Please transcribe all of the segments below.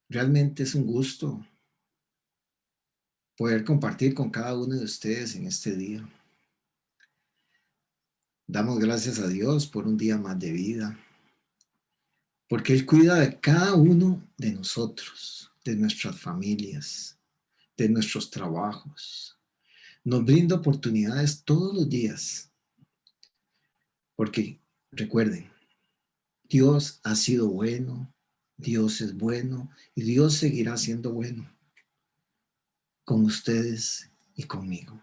Realmente es un gusto poder compartir con cada uno de ustedes en este día. Damos gracias a Dios por un día más de vida, porque Él cuida de cada uno de nosotros, de nuestras familias, de nuestros trabajos. Nos brinda oportunidades todos los días, porque recuerden, Dios ha sido bueno, Dios es bueno y Dios seguirá siendo bueno con ustedes y conmigo.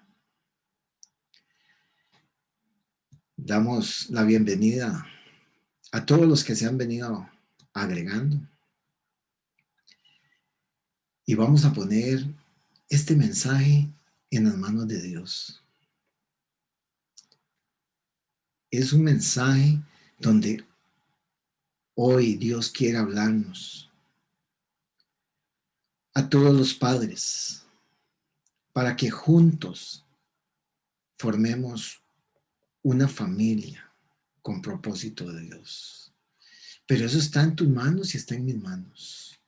Damos la bienvenida a todos los que se han venido agregando y vamos a poner este mensaje en las manos de Dios. Es un mensaje donde hoy Dios quiere hablarnos a todos los padres para que juntos formemos una familia con propósito de Dios. Pero eso está en tus manos y está en mis manos.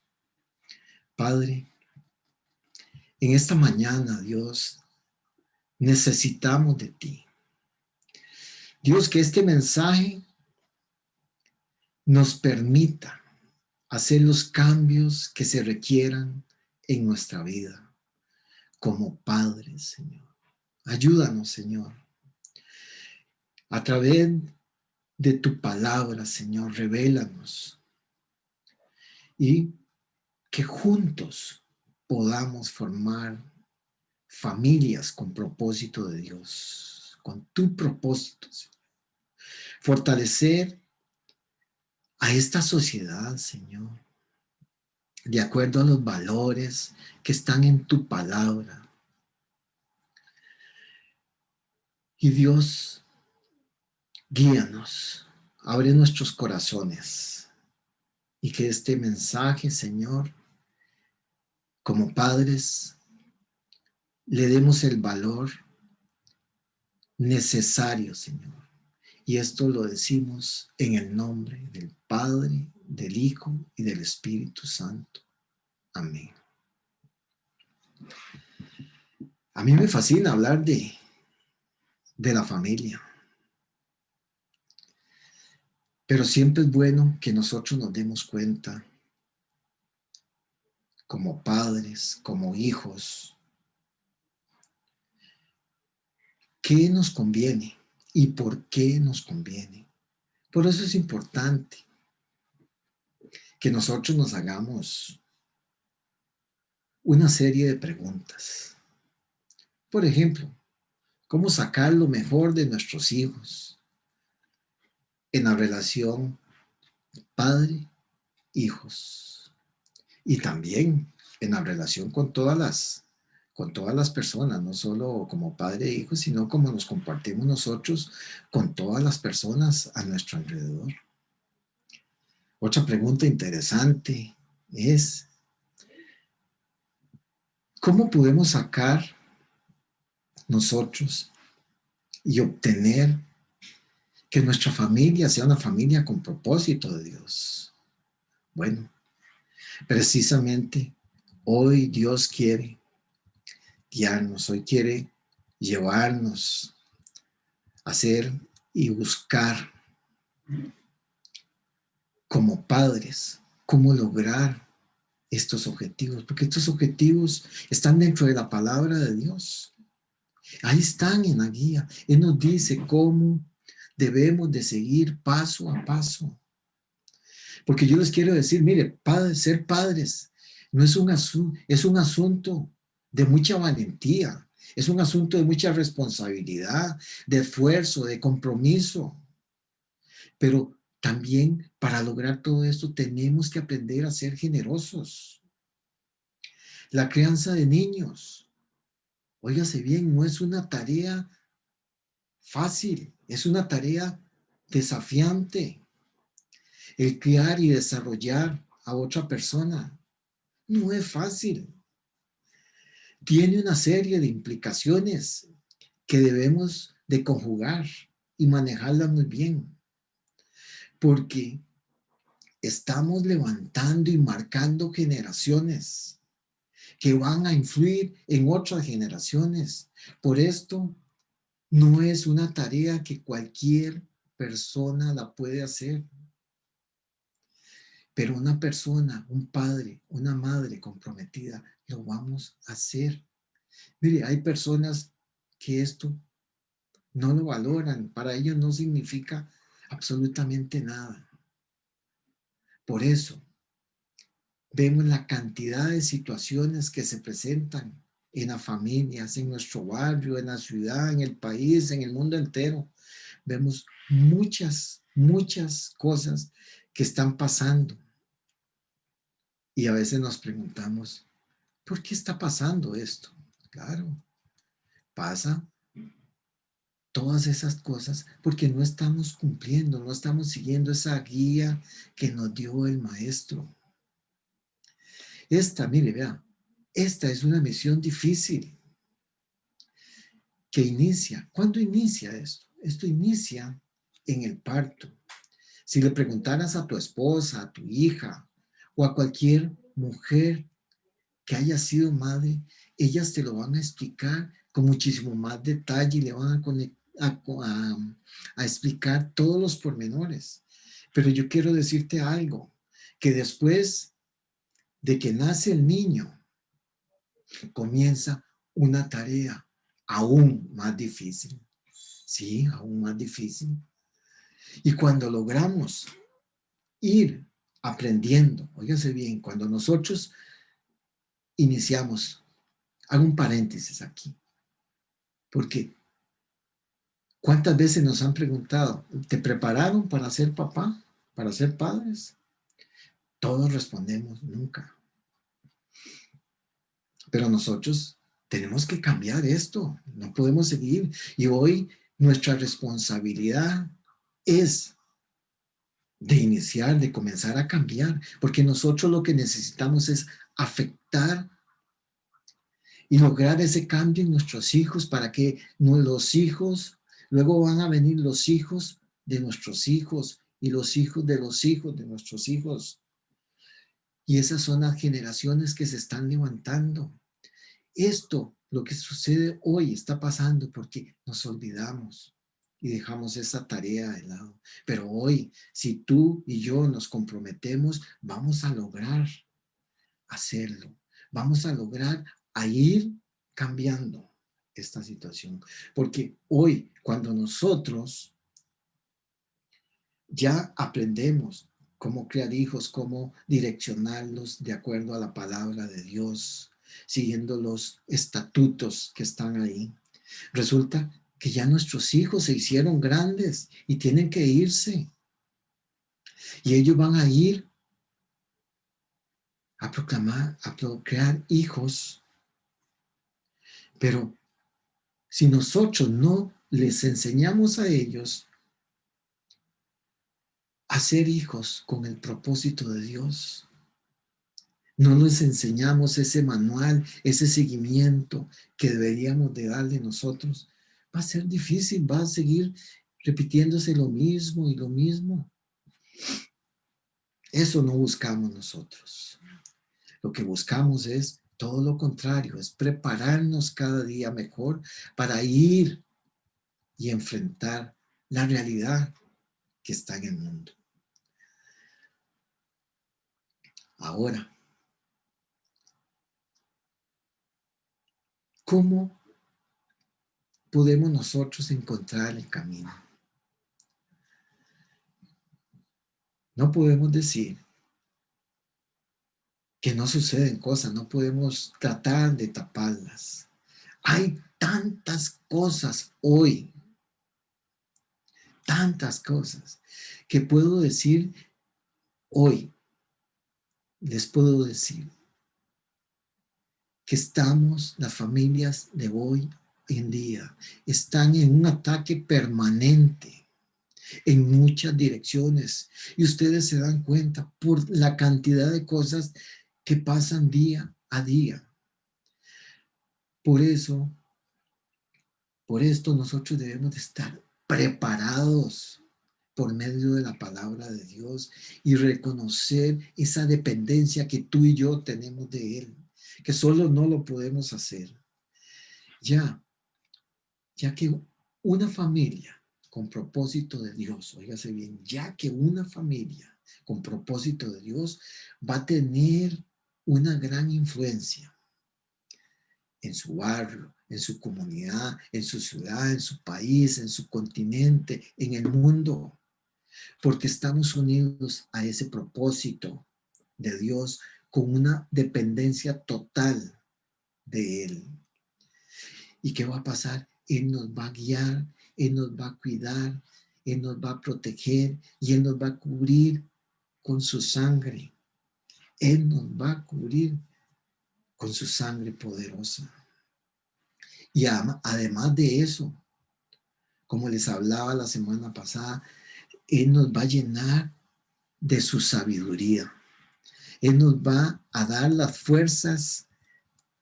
Padre, en esta mañana, Dios, necesitamos de ti. Dios, que este mensaje nos permita hacer los cambios que se requieran en nuestra vida como padres, Señor. Ayúdanos, Señor. A través de tu palabra, Señor, revélanos y que juntos podamos formar familias con propósito de Dios, con tu propósito, Señor. Fortalecer a esta sociedad, Señor, de acuerdo a los valores que están en tu palabra. Y Dios, guíanos, abre nuestros corazones y que este mensaje, Señor, como padres, le demos el valor necesario, Señor. Y esto lo decimos en el nombre del Padre, del Hijo y del Espíritu Santo. Amén. A mí me fascina hablar de la familia, pero siempre es bueno que nosotros nos demos cuenta como padres, como hijos, qué nos conviene y por qué nos conviene. Por eso es importante que nosotros nos hagamos una serie de preguntas. Por ejemplo, ¿cómo sacar lo mejor de nuestros hijos en la relación padre-hijos? Y también en la relación con todas las personas, no solo como padre e hijo, sino como nos compartimos nosotros con todas las personas a nuestro alrededor. Otra pregunta interesante es, ¿cómo podemos sacar nosotros y obtener que nuestra familia sea una familia con propósito de Dios? Bueno, precisamente hoy Dios quiere guiarnos, hoy quiere llevarnos a hacer y buscar como padres cómo lograr estos objetivos, porque estos objetivos están dentro de la palabra de Dios. Ahí están en la guía. Él nos dice cómo debemos de seguir paso a paso. Porque yo les quiero decir, mire, ser padres no es es un asunto de mucha valentía, es un asunto de mucha responsabilidad, de esfuerzo, de compromiso. Pero también para lograr todo esto tenemos que aprender a ser generosos. La crianza de niños, óigase bien, no es una tarea fácil, es una tarea desafiante. El criar y desarrollar a otra persona no es fácil. Tiene una serie de implicaciones que debemos de conjugar y manejarlas muy bien, porque estamos levantando y marcando generaciones que van a influir en otras generaciones. Por esto, no es una tarea que cualquier persona la puede hacer, pero una persona, un padre, una madre comprometida, lo vamos a hacer. Mire, hay personas que esto no lo valoran, para ellos no significa absolutamente nada. Por eso, vemos la cantidad de situaciones que se presentan en las familias, en nuestro barrio, en la ciudad, en el país, en el mundo entero. Vemos muchas cosas que están pasando. Y a veces nos preguntamos, ¿por qué está pasando esto? Claro, pasa todas esas cosas porque no estamos cumpliendo, no estamos siguiendo esa guía que nos dio el maestro. Mire, vea, esta es una misión difícil que inicia. ¿Cuándo inicia esto? Esto inicia en el parto. Si le preguntaras a tu esposa, a tu hija o a cualquier mujer que haya sido madre, ellas te lo van a explicar con muchísimo más detalle y le van a explicar todos los pormenores. Pero yo quiero decirte algo, que después de que nace el niño, comienza una tarea aún más difícil. Sí, aún más difícil. Y cuando logramos ir aprendiendo, óigase bien, cuando nosotros iniciamos, hago un paréntesis aquí, porque ¿cuántas veces nos han preguntado, ¿te prepararon para ser papá, para ser padres? Todos respondemos, nunca. Pero nosotros tenemos que cambiar esto, no podemos seguir. Y hoy nuestra responsabilidad es de iniciar, de comenzar a cambiar, porque nosotros lo que necesitamos es afectar y lograr ese cambio en nuestros hijos para que los hijos, luego van a venir los hijos de nuestros hijos y los hijos de los hijos de nuestros hijos. Y esas son las generaciones que se están levantando. Esto, lo que sucede hoy, está pasando porque nos olvidamos y dejamos esa tarea de lado. Pero hoy, si tú y yo nos comprometemos, vamos a lograr hacerlo. Vamos a lograr ir cambiando esta situación. Porque hoy, cuando nosotros ya aprendemos cómo crear hijos, cómo direccionarlos de acuerdo a la palabra de Dios, siguiendo los estatutos que están ahí, resulta que ya nuestros hijos se hicieron grandes y tienen que irse. Y ellos van a ir a proclamar, a procrear hijos. Pero si nosotros no les enseñamos a ellos a ser hijos con el propósito de Dios, no les enseñamos ese manual, ese seguimiento que deberíamos de darle nosotros, va a ser difícil, va a seguir repitiéndose lo mismo y lo mismo. Eso no buscamos nosotros. Lo que buscamos es todo lo contrario, es prepararnos cada día mejor para ir y enfrentar la realidad que está en el mundo. Ahora, ¿cómo podemos nosotros encontrar el camino? No podemos decir que no suceden cosas, no podemos tratar de taparlas. Hay tantas cosas hoy, tantas cosas, que puedo decir hoy, les puedo decir que las familias de hoy en día, están en un ataque permanente en muchas direcciones. Y ustedes se dan cuenta por la cantidad de cosas que pasan día a día. Por eso, por esto nosotros debemos de estar preparados, por medio de la palabra de Dios y reconocer esa dependencia que tú y yo tenemos de Él, que solo no lo podemos hacer. Ya que una familia con propósito de Dios, óigase bien, ya que una familia con propósito de Dios va a tener una gran influencia en su barrio, en su comunidad, en su ciudad, en su país, en su continente, en el mundo, porque estamos unidos a ese propósito de Dios con una dependencia total de Él. ¿Y qué va a pasar? Él nos va a guiar, Él nos va a cuidar, Él nos va a proteger y Él nos va a cubrir con su sangre. Él nos va a cubrir con su sangre poderosa. Y además de eso, como les hablaba la semana pasada, Él nos va a llenar de su sabiduría. Él nos va a dar las fuerzas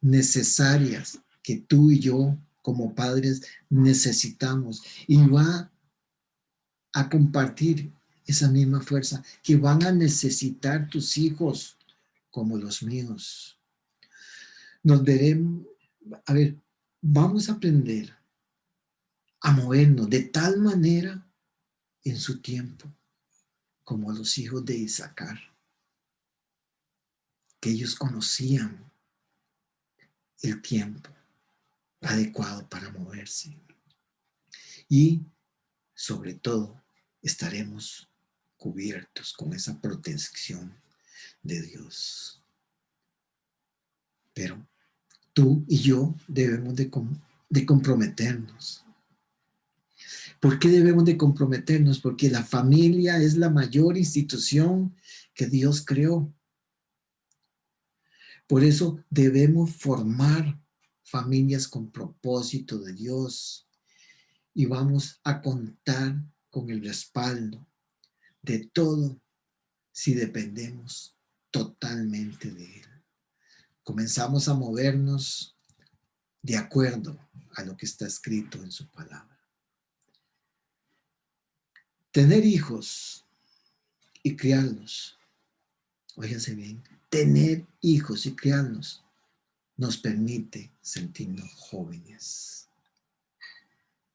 necesarias que tú y yo como padres necesitamos y va a compartir esa misma fuerza que van a necesitar tus hijos como los míos. Nos veremos, a ver, vamos a aprender a movernos de tal manera en su tiempo como los hijos de Isaacar, que ellos conocían el tiempo adecuado para moverse. Y sobre todo estaremos cubiertos con esa protección de Dios. Pero tú y yo debemos de comprometernos. ¿Por qué debemos de comprometernos? Porque la familia es la mayor institución que Dios creó. Por eso debemos formar familias con propósito de Dios y vamos a contar con el respaldo de todo si dependemos totalmente de Él. Comenzamos a movernos de acuerdo a lo que está escrito en su palabra. Tener hijos y criarlos, óiganse bien, tener hijos y criarlos nos permite sentirnos jóvenes.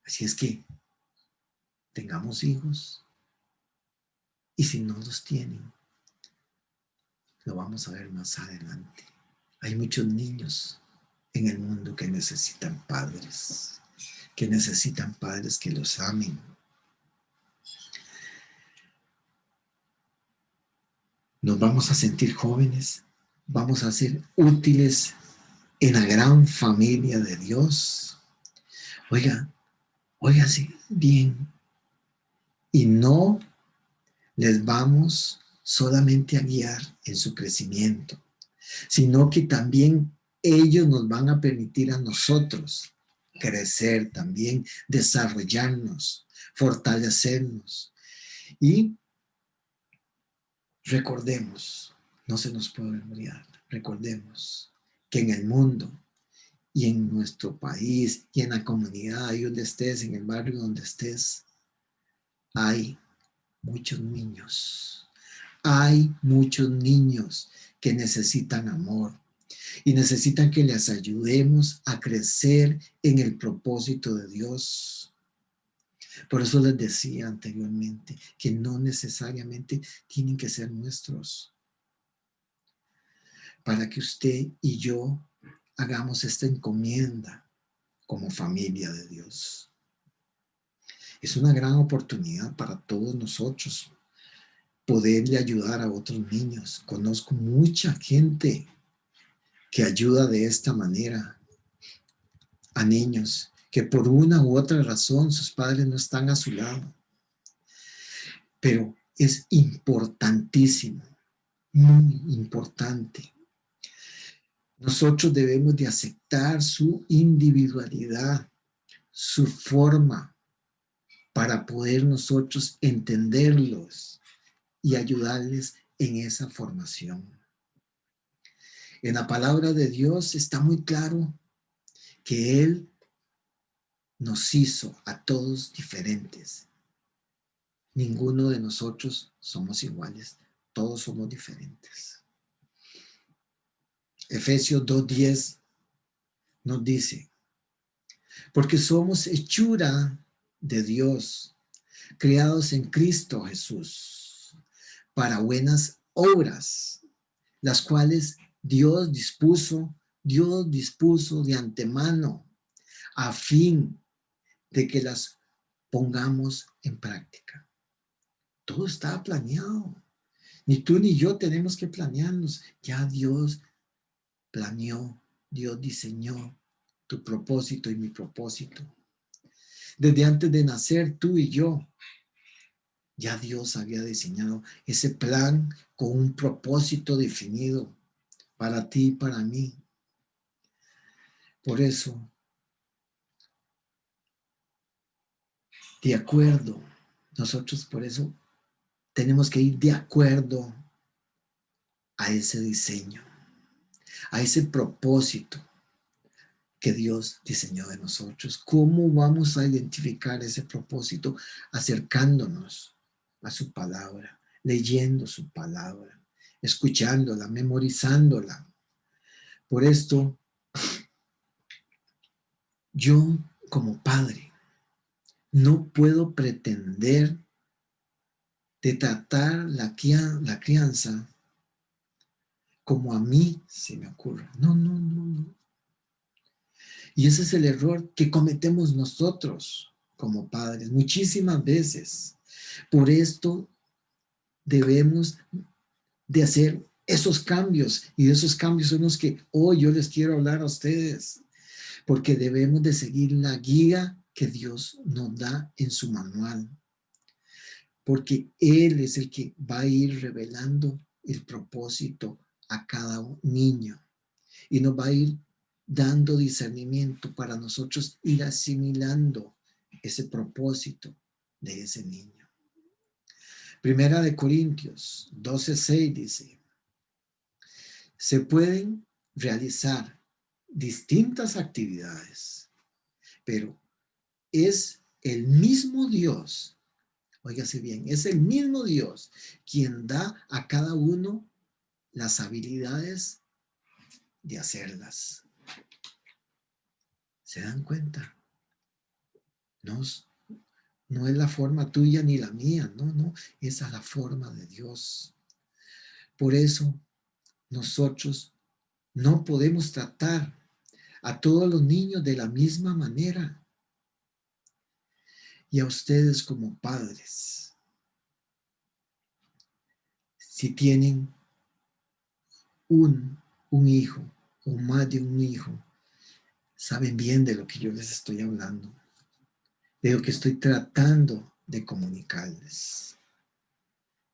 Así es que tengamos hijos y si no los tienen, lo vamos a ver más adelante. Hay muchos niños en el mundo que necesitan padres que los amen. Nos vamos a sentir jóvenes, vamos a ser útiles en la gran familia de Dios. Óigase bien, y no les vamos solamente a guiar en su crecimiento, sino que también ellos nos van a permitir a nosotros crecer también, desarrollarnos, fortalecernos. Y recordemos, no se nos puede olvidar, recordemos que en el mundo y en nuestro país y en la comunidad, ahí donde estés, en el barrio donde estés, hay muchos niños. Hay muchos niños que necesitan amor y necesitan que les ayudemos a crecer en el propósito de Dios. Por eso les decía anteriormente que no necesariamente tienen que ser nuestros, para que usted y yo hagamos esta encomienda como familia de Dios. Es una gran oportunidad para todos nosotros poderle ayudar a otros niños. Conozco mucha gente que ayuda de esta manera a niños que por una u otra razón sus padres no están a su lado. Pero es importantísimo, muy importante. Nosotros debemos de aceptar su individualidad, su forma, para poder nosotros entenderlos y ayudarles en esa formación. En la palabra de Dios está muy claro que Él nos hizo a todos diferentes Ninguno de nosotros somos iguales, todos somos diferentes. Efesios 2:10 nos dice, porque somos hechura de Dios, creados en Cristo Jesús, para buenas obras, las cuales Dios dispuso de antemano, a fin de que las pongamos en práctica. Todo está planeado. Ni tú ni yo tenemos que planearnos. Ya Dios planeó, Dios diseñó tu propósito y mi propósito. Desde antes de nacer, tú y yo, ya Dios había diseñado ese plan con un propósito definido para ti y para mí. Por eso, de acuerdo, nosotros por eso tenemos que ir de acuerdo a ese diseño, a ese propósito que Dios diseñó de nosotros. ¿Cómo vamos a identificar ese propósito? Acercándonos a su palabra, leyendo su palabra, escuchándola, memorizándola. Por esto, yo como padre no puedo pretender de tratar la crianza como a mí se me ocurre. No, no, no, no. Y ese es el error que cometemos nosotros como padres muchísimas veces. Por esto debemos de hacer esos cambios, y de esos cambios son los que hoy yo les quiero hablar a ustedes, porque debemos de seguir la guía que Dios nos da en su manual, porque Él es el que va a ir revelando el propósito a cada niño y nos va a ir dando discernimiento para nosotros ir asimilando ese propósito de ese niño. Primera de Corintios 12:6 dice, se pueden realizar distintas actividades, pero es el mismo Dios, óigase bien, es el mismo Dios quien da a cada uno las habilidades de hacerlas. ¿Se dan cuenta? No, no es la forma tuya ni la mía, no, no, esa es la forma de Dios. Por eso nosotros no podemos tratar a todos los niños de la misma manera. Y a ustedes como padres, si tienen un hijo o más de un hijo, saben bien de lo que yo les estoy hablando, de lo que estoy tratando de comunicarles.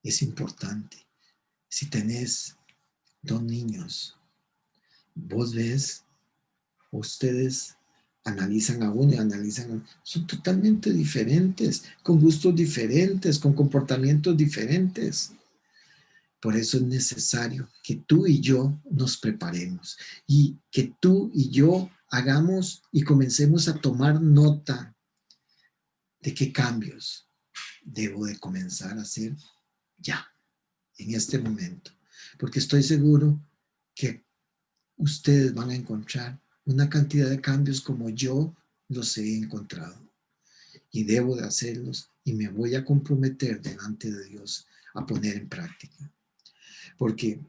Es importante. Si tenés 2 niños, vos ves, ustedes analizan a uno y analizan a otro. Son totalmente diferentes, con gustos diferentes, con comportamientos diferentes. Por eso es necesario que tú y yo nos preparemos y que tú y yo hagamos y comencemos a tomar nota de qué cambios debo de comenzar a hacer ya, en este momento. Porque estoy seguro que ustedes van a encontrar una cantidad de cambios como yo los he encontrado. Y debo de hacerlos y me voy a comprometer delante de Dios a poner en práctica. Porque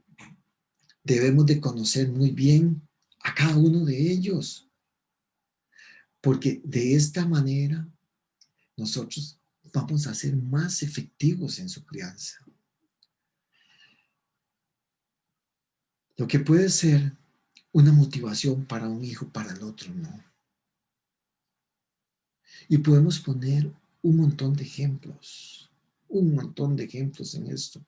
debemos de conocer muy bien a cada uno de ellos. Porque de esta manera nosotros vamos a ser más efectivos en su crianza. Lo que puede ser una motivación para un hijo, para el otro no. Y podemos poner un montón de ejemplos en esto.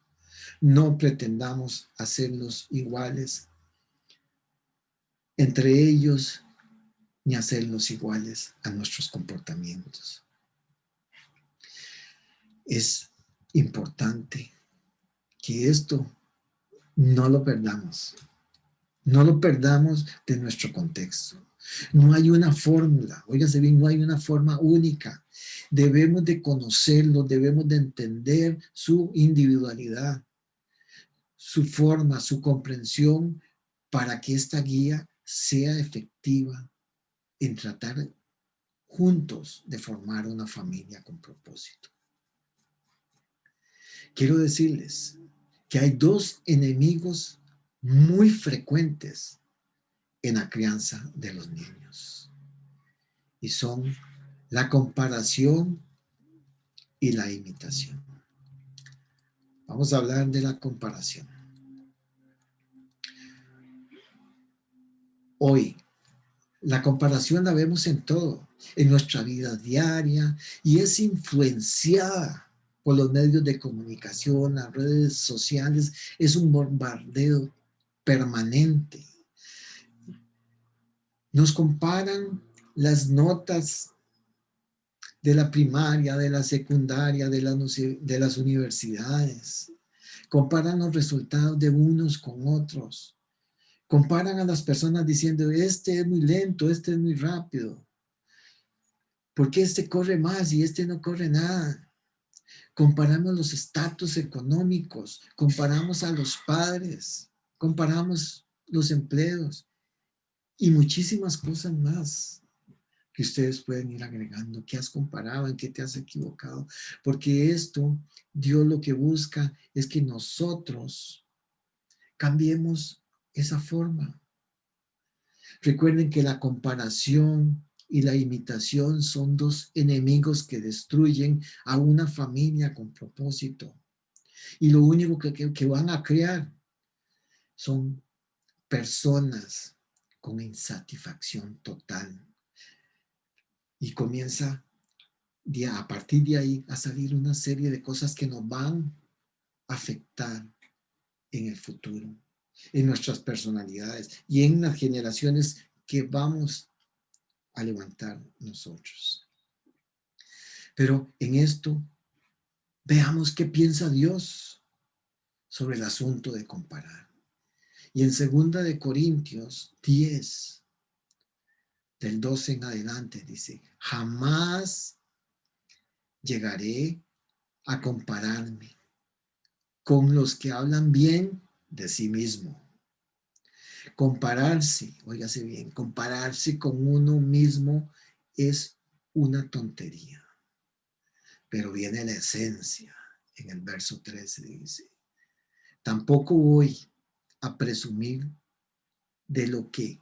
No pretendamos hacerlos iguales entre ellos, ni hacerlos iguales a nuestros comportamientos. Es importante que esto no lo perdamos. No lo perdamos de nuestro contexto. No hay una fórmula, óigase bien, no hay una forma única. Debemos de conocerlo, debemos de entender su individualidad, su forma, su comprensión, para que esta guía sea efectiva en tratar juntos de formar una familia con propósito. Quiero decirles que hay dos enemigos muy frecuentes en la crianza de los niños, y son la comparación y la imitación. Vamos a hablar de la comparación. Hoy, la comparación la vemos en todo, en nuestra vida diaria, y es influenciada por los medios de comunicación, las redes sociales. Es un bombardeo permanente. Nos comparan las notas de la primaria, de la secundaria, de las universidades. Comparan los resultados de unos con otros. Comparan a las personas diciendo, este es muy lento, este es muy rápido. ¿Por qué este corre más y este no corre nada? Comparamos los estatus económicos, comparamos a los padres, comparamos los empleos y muchísimas cosas más que ustedes pueden ir agregando. ¿Qué has comparado? ¿En qué te has equivocado? Porque esto, Dios lo que busca es que nosotros cambiemos esa forma. Recuerden que la comparación y la imitación son dos enemigos que destruyen a una familia con propósito. Y lo único que van a crear son personas con insatisfacción total. Y comienza a partir de ahí a salir una serie de cosas que nos van a afectar en el futuro, en nuestras personalidades y en las generaciones que vamos a levantar nosotros. Pero en esto, veamos qué piensa Dios sobre el asunto de comparar. Y en 2 Corintios 10, del 12 en adelante, dice, jamás llegaré a compararme con los que hablan bien de sí mismo. Compararse, óigase bien, compararse con uno mismo es una tontería. Pero viene la esencia. En el verso 13 dice, tampoco voy a presumir de lo que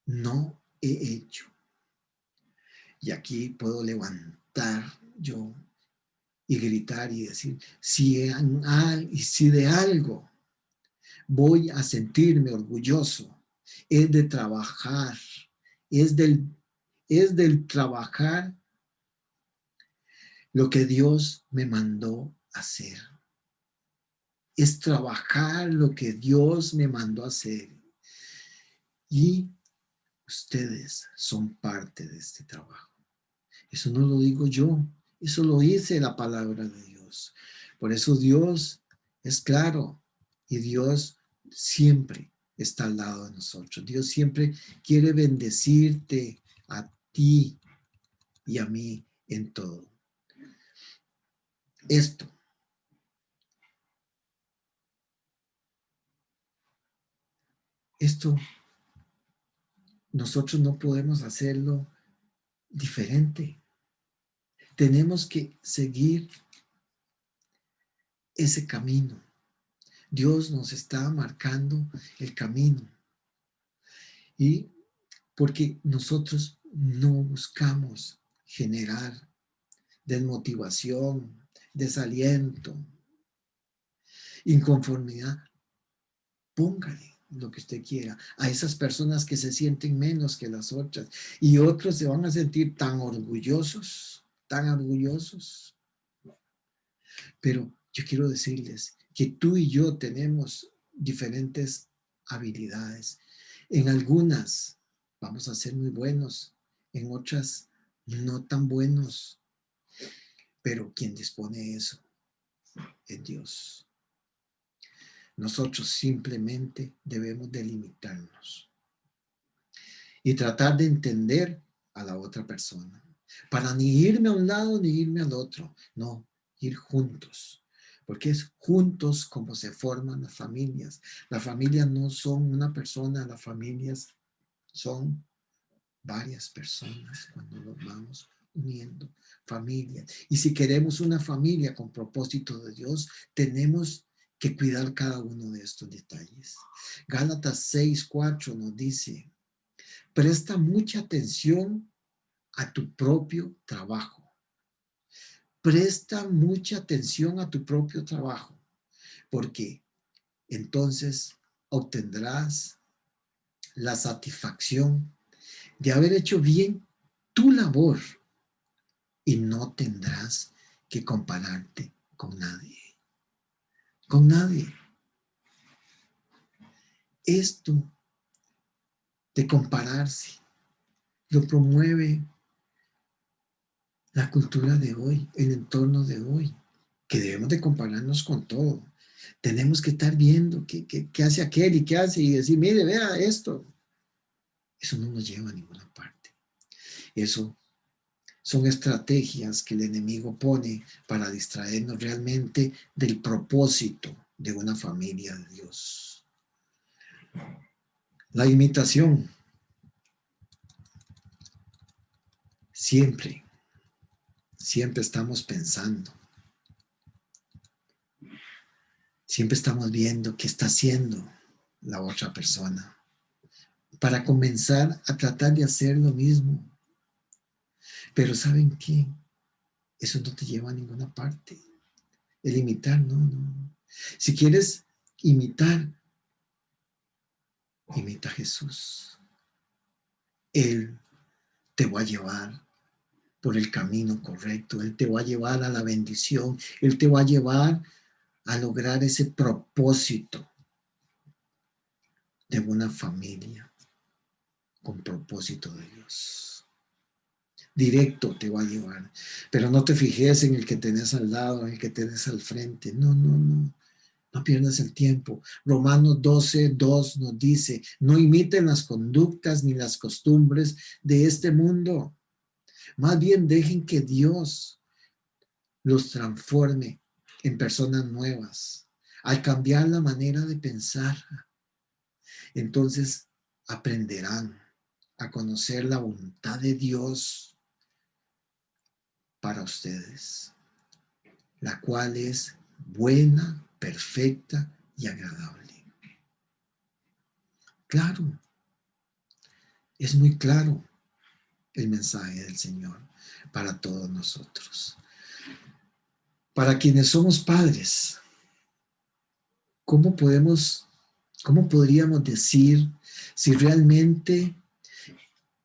no he hecho. Y aquí puedo levantar yo y gritar y decir, si de algo voy a sentirme orgulloso, es de trabajar, es del trabajar lo que Dios me mandó hacer. Es trabajar lo que Dios me mandó hacer. Y ustedes son parte de este trabajo. Eso no lo digo yo, eso lo dice la palabra de Dios. Por eso Dios es claro y Dios siempre está al lado de nosotros. Dios siempre quiere bendecirte a ti y a mí en todo. Esto nosotros no podemos hacerlo diferente. Tenemos que seguir ese camino. Dios nos está marcando el camino. Y porque nosotros no buscamos generar desmotivación, desaliento, inconformidad. Póngale lo que usted quiera a esas personas que se sienten menos que las otras y otros se van a sentir tan orgullosos, tan orgullosos. Pero yo quiero decirles que tú y yo tenemos diferentes habilidades. En algunas vamos a ser muy buenos, en otras no tan buenos. Pero quien dispone de eso es Dios. Nosotros simplemente debemos delimitarnos. y tratar de entender a la otra persona. Para ni irme a un lado ni irme al otro. No, ir juntos. Porque es juntos como se forman las familias. Las familias no son una persona, las familias son varias personas cuando nos vamos uniendo. Familias. Y si queremos una familia con propósito de Dios, tenemos que cuidar cada uno de estos detalles. Gálatas 6:4 nos dice, presta mucha atención a tu propio trabajo. Presta mucha atención a tu propio trabajo, porque entonces obtendrás la satisfacción de haber hecho bien tu labor y no tendrás que compararte con nadie. Con nadie. Esto de compararse lo promueve la cultura de hoy, el entorno de hoy, que debemos de compararnos con todo. Tenemos que estar viendo qué hace aquel y qué hace y decir, mire, vea esto. Eso no nos lleva a ninguna parte. Eso son estrategias que el enemigo pone para distraernos realmente del propósito de una familia de Dios. La imitación. Siempre estamos pensando. Siempre estamos viendo qué está haciendo la otra persona para comenzar a tratar de hacer lo mismo. Pero ¿saben qué? Eso no te lleva a ninguna parte. El imitar, no. Si quieres imitar, imita a Jesús. Él te va a llevar por el camino correcto. Él te va a llevar a la bendición. Él te va a llevar a lograr ese propósito de una familia con propósito de Dios. Directo te va a llevar. Pero no te fijes en el que tenés al lado, en el que tenés al frente. No. No pierdas el tiempo. Romanos 12:2 nos dice, no imiten las conductas ni las costumbres de este mundo. Más bien dejen que Dios los transforme en personas nuevas. Al cambiar la manera de pensar, entonces aprenderán a conocer la voluntad de Dios para ustedes, la cual es buena, perfecta y agradable. Claro, es muy claro el mensaje del Señor para todos nosotros. Para quienes somos padres, ¿cómo podríamos decir si realmente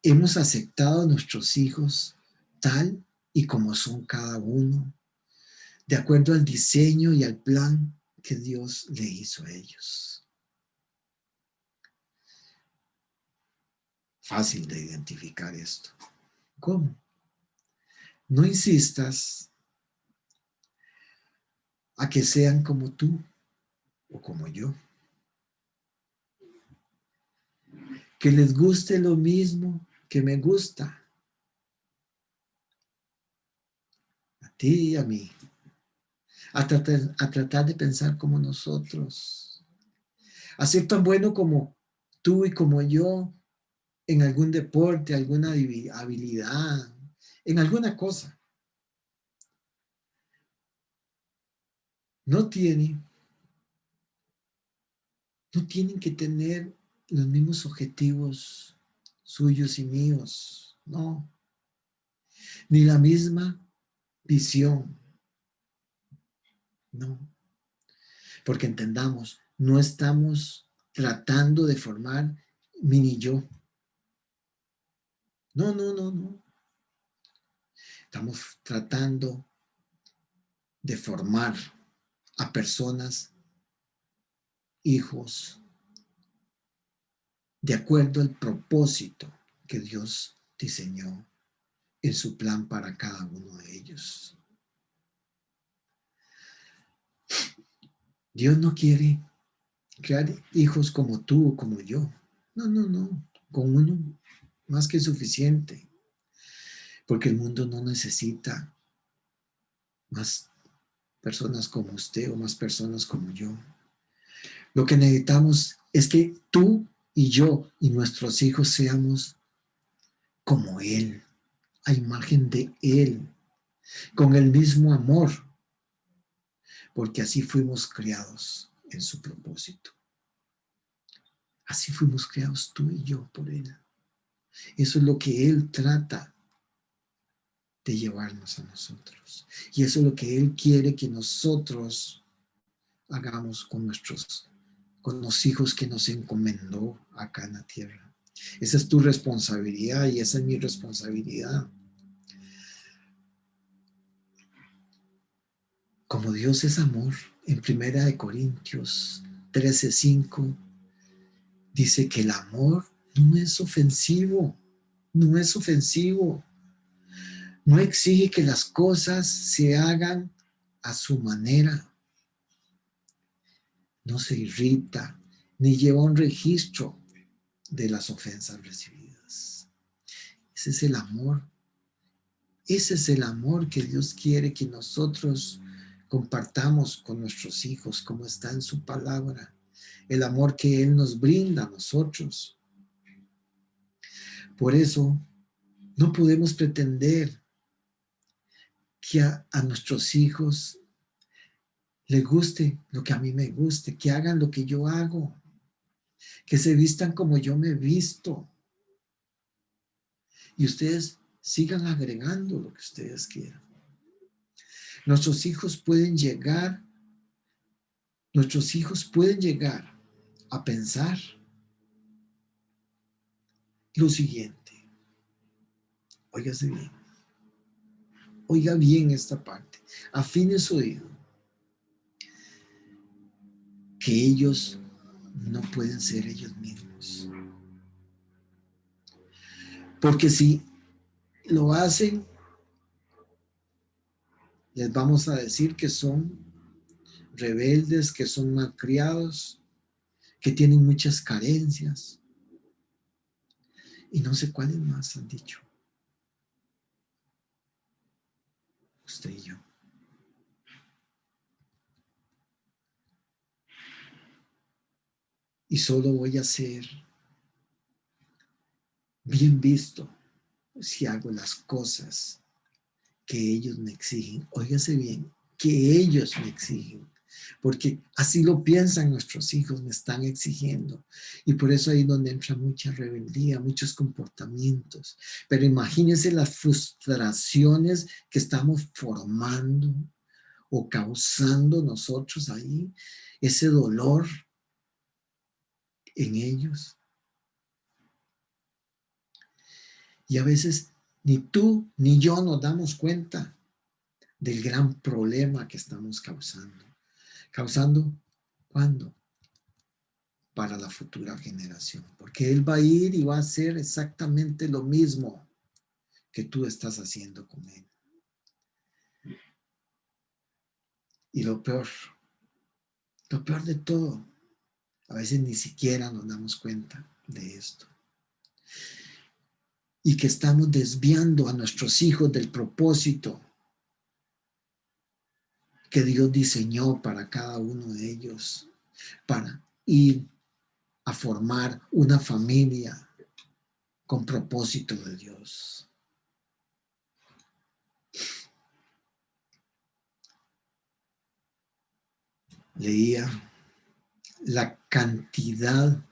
hemos aceptado a nuestros hijos tal y como son cada uno, de acuerdo al diseño y al plan que Dios le hizo a ellos? Fácil de identificar esto. ¿Cómo? No insistas a que sean como tú o como yo. Que les guste lo mismo que me gusta. A ti y a mí. A tratar de pensar como nosotros. A ser tan bueno como tú y como yo en algún deporte, alguna habilidad, en alguna cosa. No tienen que tener los mismos objetivos suyos y míos, no, ni la misma visión, no, porque entendamos, no estamos tratando de formar mini yo, no, estamos tratando de formar a personas, hijos, de acuerdo al propósito que Dios diseñó en su plan para cada uno de ellos. Dios no quiere crear hijos como tú o como yo. No. Con uno más que suficiente, porque el mundo no necesita más personas como usted o más personas como yo. Lo que necesitamos es que tú y yo y nuestros hijos seamos como Él, a imagen de Él, con el mismo amor, porque así fuimos creados en su propósito. Así fuimos creados tú y yo por Él. Eso es lo que Él trata de llevarnos a nosotros. Y eso es lo que Él quiere que nosotros hagamos con los hijos que nos encomendó acá en la tierra. Esa es tu responsabilidad y esa es mi responsabilidad. Como Dios es amor, en 1 Corintios 13:5 dice que el amor no es ofensivo, no es ofensivo, no exige que las cosas se hagan a su manera, no se irrita, ni lleva un registro de las ofensas recibidas. Ese es el amor. Ese es el amor que Dios quiere que nosotros compartamos con nuestros hijos, como está en su palabra. El amor que Él nos brinda a nosotros. Por eso, no podemos pretender que a nuestros hijos les guste lo que a mí me guste, que hagan lo que yo hago, que se vistan como yo me visto. Y ustedes sigan agregando lo que ustedes quieran. Nuestros hijos pueden llegar a pensar lo siguiente. Óigase bien. Oiga bien esta parte. Afine su oído. Que ellos no pueden ser ellos mismos. Porque si lo hacen, les vamos a decir que son rebeldes, que son malcriados, que tienen muchas carencias. Y no sé cuáles más han dicho. Usted y yo. Y solo voy a ser bien visto si hago las cosas que ellos me exigen. Óigase bien, que ellos me exigen. Porque así lo piensan nuestros hijos, me están exigiendo. Y por eso ahí es donde entra mucha rebeldía, muchos comportamientos. Pero imagínense las frustraciones que estamos formando o causando nosotros ahí, ese dolor en ellos. Y a veces ni tú ni yo nos damos cuenta del gran problema que estamos causando. ¿Causando cuándo? Para la futura generación. Porque Él va a ir y va a hacer exactamente lo mismo que tú estás haciendo con Él. Y lo peor de todo, a veces ni siquiera nos damos cuenta de esto. Y que estamos desviando a nuestros hijos del propósito que Dios diseñó para cada uno de ellos, para ir a formar una familia con propósito de Dios. Leía la cantidad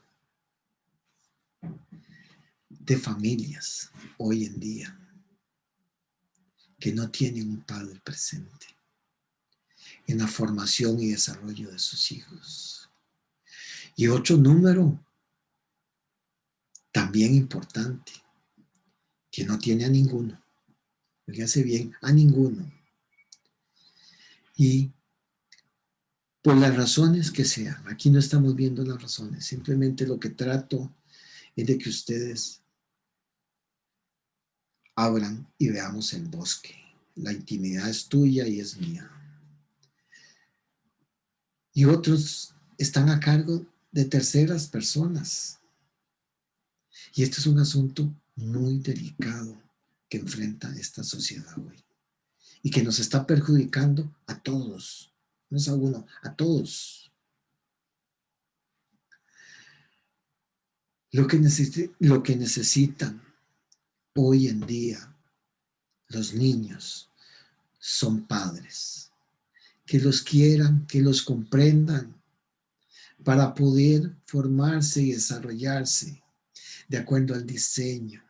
de familias hoy en día que no tienen un padre presente en la formación y desarrollo de sus hijos. Y otro número también importante, que no tiene a ninguno, fíjense bien, a ninguno. Y por las razones que sean, aquí no estamos viendo las razones, simplemente lo que trato es de que ustedes abran y veamos el bosque. La intimidad es tuya y es mía. Y otros están a cargo de terceras personas. Y esto es un asunto muy delicado que enfrenta esta sociedad hoy y que nos está perjudicando a todos, no es a uno, a todos. Lo que necesitan hoy en día los niños son padres que los quieran, que los comprendan para poder formarse y desarrollarse de acuerdo al diseño,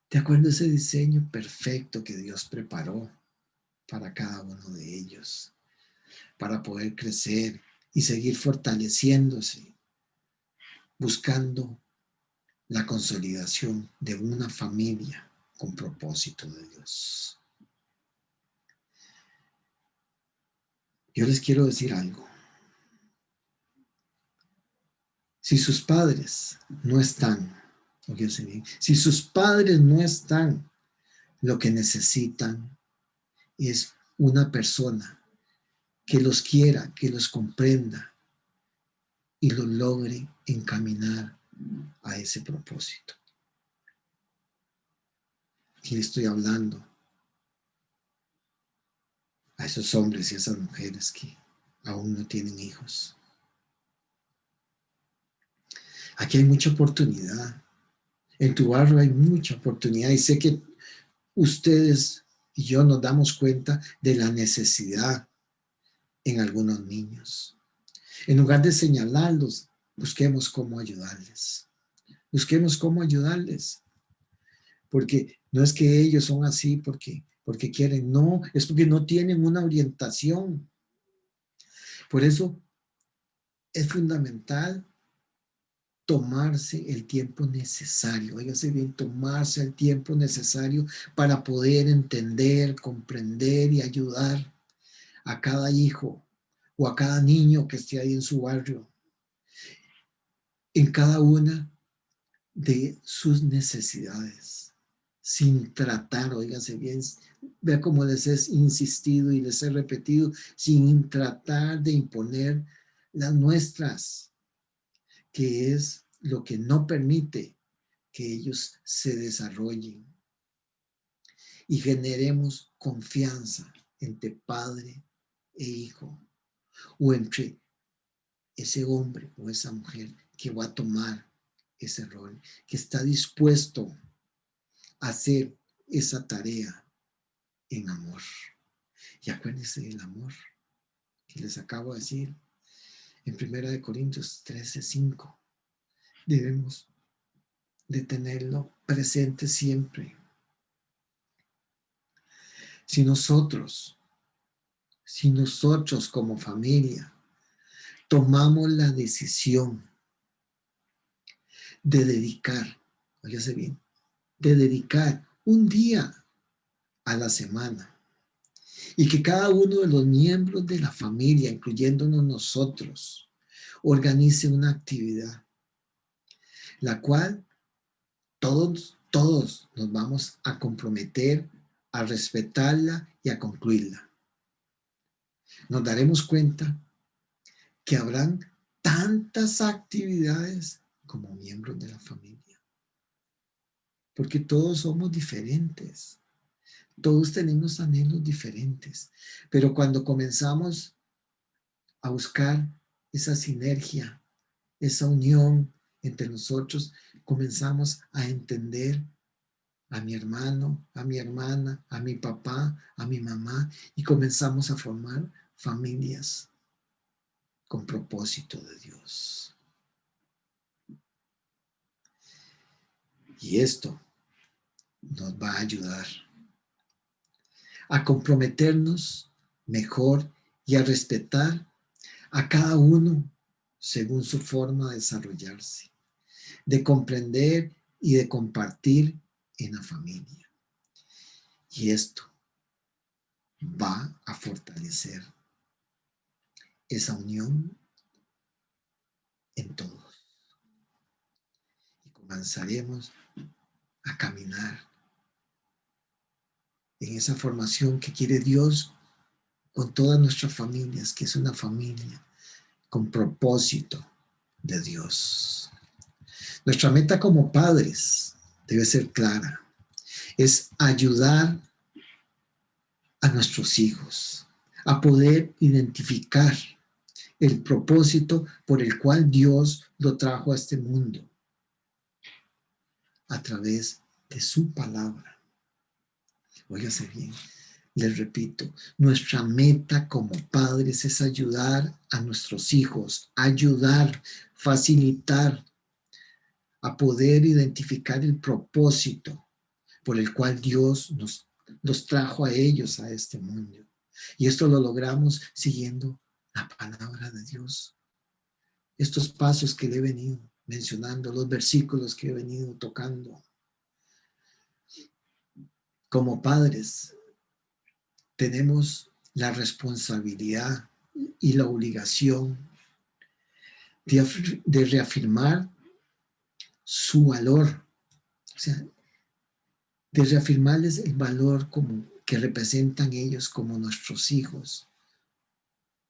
de acuerdo a ese diseño perfecto que Dios preparó para cada uno de ellos, para poder crecer y seguir fortaleciéndose, buscando la consolidación de una familia con propósito de Dios. Yo les quiero decir algo. Si sus padres no están, óyese bien, si sus padres no están, lo que necesitan es una persona que los quiera, que los comprenda y los logre encaminar a ese propósito. Y le estoy hablando a esos hombres y a esas mujeres que aún no tienen hijos. Aquí hay mucha oportunidad. En tu barrio hay mucha oportunidad y sé que ustedes y yo nos damos cuenta de la necesidad en algunos niños. En lugar de señalarlos, busquemos cómo ayudarles. Busquemos cómo ayudarles. Porque no es que ellos son así porque quieren, no, es porque no tienen una orientación. Por eso es fundamental tomarse el tiempo necesario, óigase bien, tomarse el tiempo necesario para poder entender, comprender y ayudar a cada hijo o a cada niño que esté ahí en su barrio, en cada una de sus necesidades, sin tratar, óigase bien, vea cómo les he insistido y les he repetido, sin tratar de imponer las nuestras, que es lo que no permite que ellos se desarrollen y generemos confianza entre padre e hijo o entre ese hombre o esa mujer que va a tomar ese rol, que está dispuesto a hacer esa tarea en amor. Y acuérdense del amor que les acabo de decir en 1 Corintios 13:5. Debemos de tenerlo presente siempre. Si nosotros como familia tomamos la decisión de dedicar, óyase bien, de dedicar un día a la semana y que cada uno de los miembros de la familia, incluyéndonos nosotros, organice una actividad, la cual todos nos vamos a comprometer a respetarla y a concluirla. Nos daremos cuenta que habrán tantas actividades como miembros de la familia, porque todos somos diferentes, todos tenemos anhelos diferentes, pero cuando comenzamos a buscar esa sinergia, esa unión entre nosotros, comenzamos a entender a mi hermano, a mi hermana, a mi papá, a mi mamá, y comenzamos a formar familias con propósito de Dios. Y esto nos va a ayudar a comprometernos mejor y a respetar a cada uno según su forma de desarrollarse, de comprender y de compartir en la familia. Y esto va a fortalecer esa unión en todos. Y comenzaremos a caminar en esa formación que quiere Dios con todas nuestras familias, que es una familia con propósito de Dios. Nuestra meta como padres debe ser clara. Es ayudar a nuestros hijos a poder identificar el propósito por el cual Dios lo trajo a este mundo a través de su palabra. Óigase bien, les repito, nuestra meta como padres es ayudar a nuestros hijos, ayudar, facilitar a poder identificar el propósito por el cual Dios los trajo a ellos a este mundo. Y esto lo logramos siguiendo la palabra de Dios. Estos pasos que le he venido mencionando, los versículos que he venido tocando. Como padres, tenemos la responsabilidad y la obligación de reafirmar su valor, o sea, de reafirmarles el valor que representan ellos como nuestros hijos.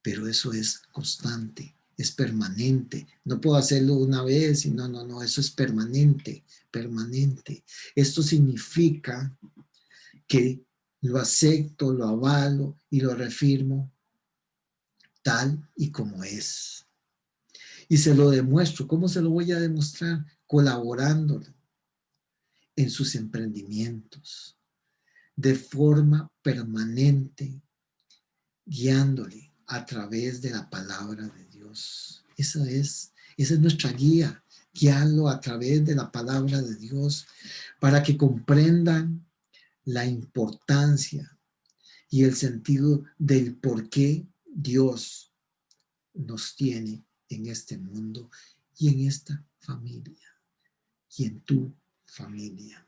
Pero eso es constante, es permanente. No puedo hacerlo una vez y no, eso es permanente, permanente. Esto significa que lo acepto, lo avalo y lo reafirmo tal y como es. Y se lo demuestro. ¿Cómo se lo voy a demostrar? Colaborando en sus emprendimientos, de forma permanente, guiándole a través de la palabra de Dios. Esa es nuestra guía, guiarlo a través de la palabra de Dios para que comprendan la importancia y el sentido del por qué Dios nos tiene en este mundo y en esta familia y en tu familia.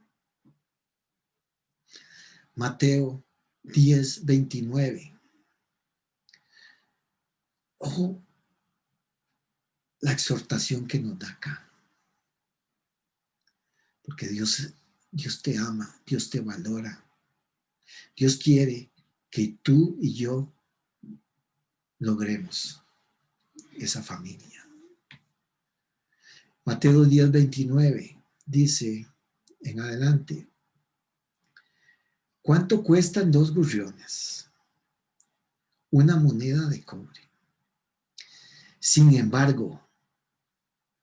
Mateo 10:29. Ojo, la exhortación que nos da acá. Porque Dios te ama, Dios te valora. Dios quiere que tú y yo logremos esa familia. Mateo 10:29 dice en adelante, ¿cuánto cuestan 2 gorriones? Una moneda de cobre. Sin embargo,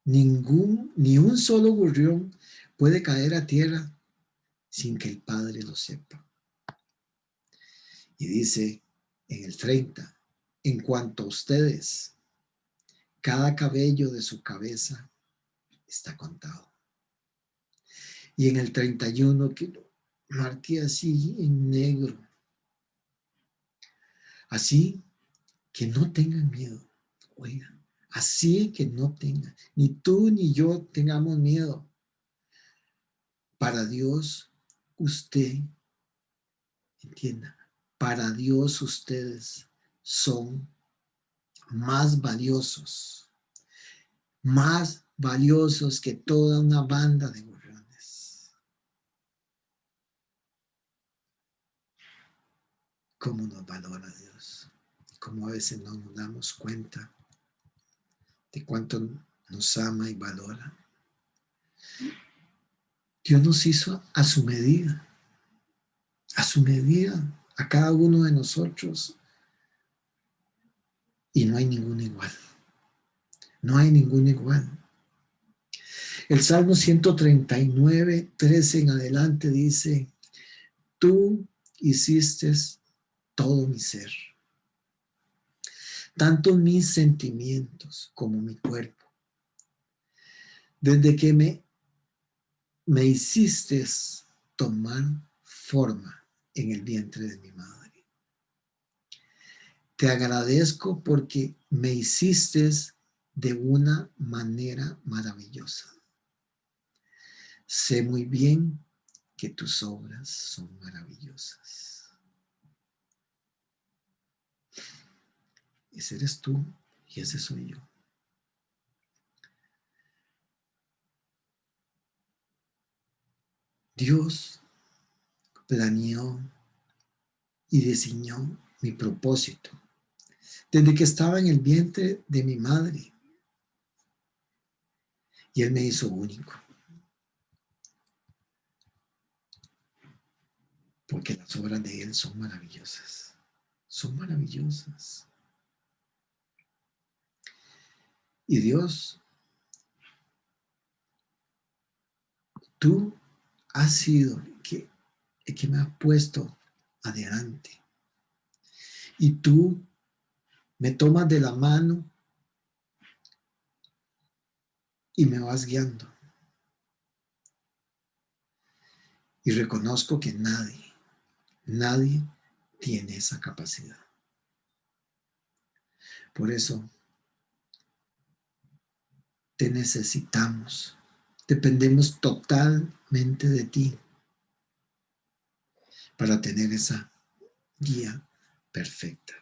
ni un solo gorrión puede caer a tierra sin que el Padre lo sepa. Y dice en el 30, en cuanto a ustedes, cada cabello de su cabeza está contado. Y en el 31, que lo marqué así en negro, así que no tengan miedo. Oigan, así que no tengan, ni tú ni yo tengamos miedo. Para Dios, usted, entienda, para Dios ustedes son más valiosos que toda una banda de gorriones. ¿Cómo nos valora Dios? Cómo a veces no nos damos cuenta de cuánto nos ama y valora. Dios nos hizo a su medida, a cada uno de nosotros. Y no hay ningún igual. No hay ningún igual. El Salmo 139, 13 en adelante dice, tú hiciste todo mi ser, tanto mis sentimientos como mi cuerpo. Desde que me hiciste tomar forma en el vientre de mi madre. Te agradezco porque me hiciste de una manera maravillosa. Sé muy bien que tus obras son maravillosas. Ese eres tú y ese soy yo. Dios planeó y diseñó mi propósito desde que estaba en el vientre de mi madre. Y Él me hizo único. porque las obras de Él son maravillosas. Son maravillosas. Y Dios, tú has sido el que me ha puesto adelante. Y tú me tomas de la mano y me vas guiando. Y reconozco que nadie tiene esa capacidad. Por eso te necesitamos. Dependemos totalmente de ti para tener esa guía perfecta.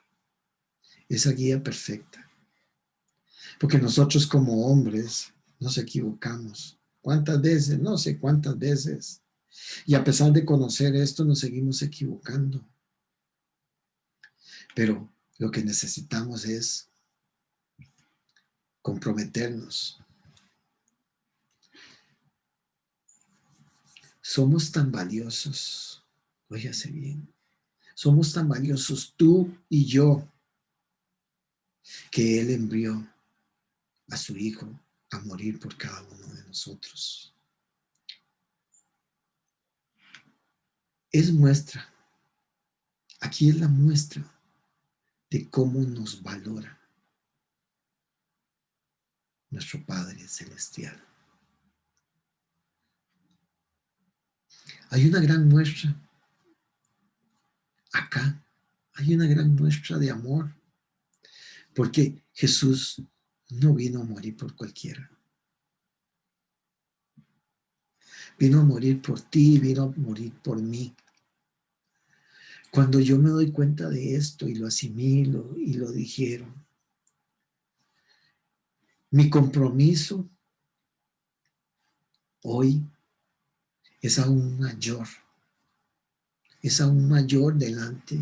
Esa guía perfecta. Porque nosotros como hombres nos equivocamos. ¿Cuántas veces? No sé cuántas veces. Y a pesar de conocer esto, nos seguimos equivocando. Pero lo que necesitamos es comprometernos. Somos tan valiosos. Óyase bien. Somos tan valiosos tú y yo que Él envió a su Hijo a morir por cada uno de nosotros. Es muestra. Aquí es la muestra de cómo nos valora nuestro Padre Celestial. Hay una gran muestra acá. Hay una gran muestra de amor. Porque Jesús no vino a morir por cualquiera. Vino a morir por ti, vino a morir por mí. Cuando yo me doy cuenta de esto y lo asimilo y lo digiero, mi compromiso hoy es aún mayor. Es aún mayor delante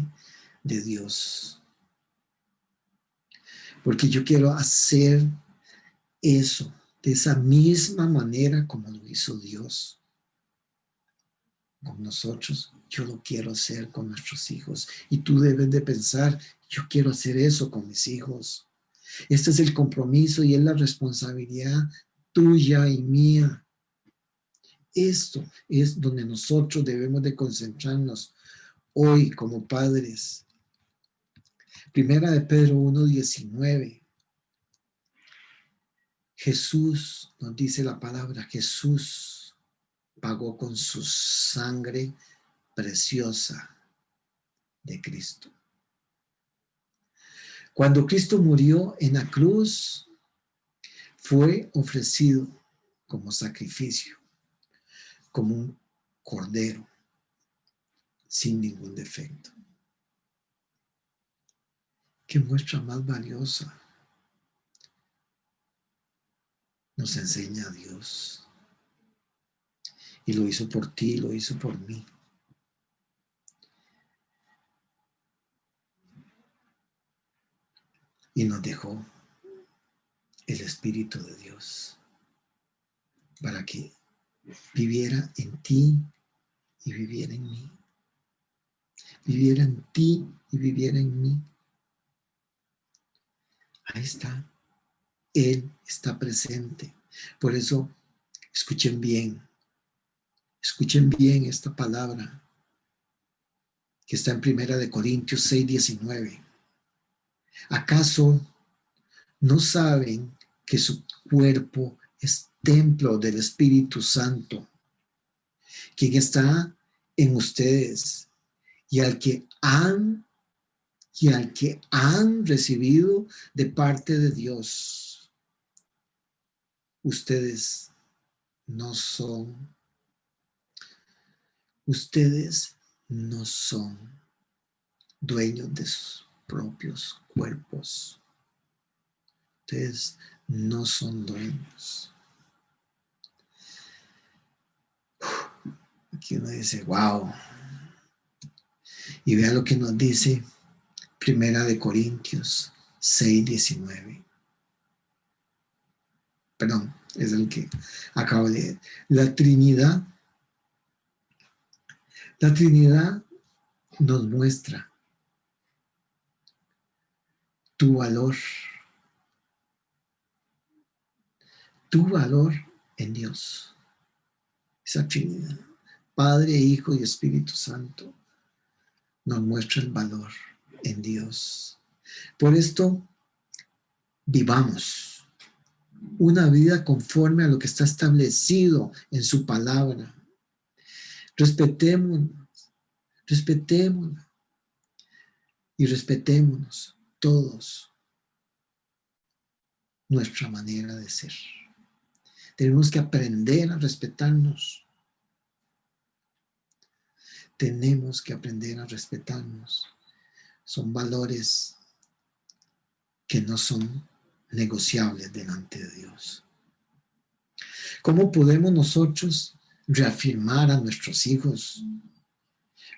de Dios. Porque yo quiero hacer eso de esa misma manera como lo hizo Dios con nosotros. Yo lo quiero hacer con nuestros hijos. Y tú debes de pensar, yo quiero hacer eso con mis hijos. Este es el compromiso y es la responsabilidad tuya y mía. Esto es donde nosotros debemos de concentrarnos hoy como padres. Primera de Pedro 1:19. Jesús, nos dice la palabra, Jesús pagó con su sangre preciosa de Cristo. Cuando Cristo murió en la cruz, fue ofrecido como sacrificio, como un cordero, sin ningún defecto. ¿Qué muestra más valiosa nos enseña a Dios? Y lo hizo por ti, lo hizo por mí. Y nos dejó el Espíritu de Dios para que viviera en ti y viviera en mí. Viviera en ti y viviera en mí. Ahí está. Él está presente. Por eso, escuchen bien esta palabra que está en 1 Corintios 6:19. ¿Acaso no saben que su cuerpo es templo del Espíritu Santo, quien está en ustedes y al que han recibido de parte de Dios? Ustedes no son dueños de sus propios cuerpos. Ustedes no son dueños. Aquí uno dice, wow. Y vea lo que nos dice 1 Corintios 6:19. Perdón, es el que acabo de leer. La Trinidad nos muestra tu valor en Dios. Esa Trinidad, Padre, Hijo y Espíritu Santo, nos muestra el valor en Dios. Por esto, vivamos una vida conforme a lo que está establecido en su palabra. Respetémonos y respetémonos todos nuestra manera de ser. Tenemos que aprender a respetarnos. Tenemos que aprender a respetarnos. Son valores que no son negociables delante de Dios. ¿Cómo podemos nosotros reafirmar a nuestros hijos?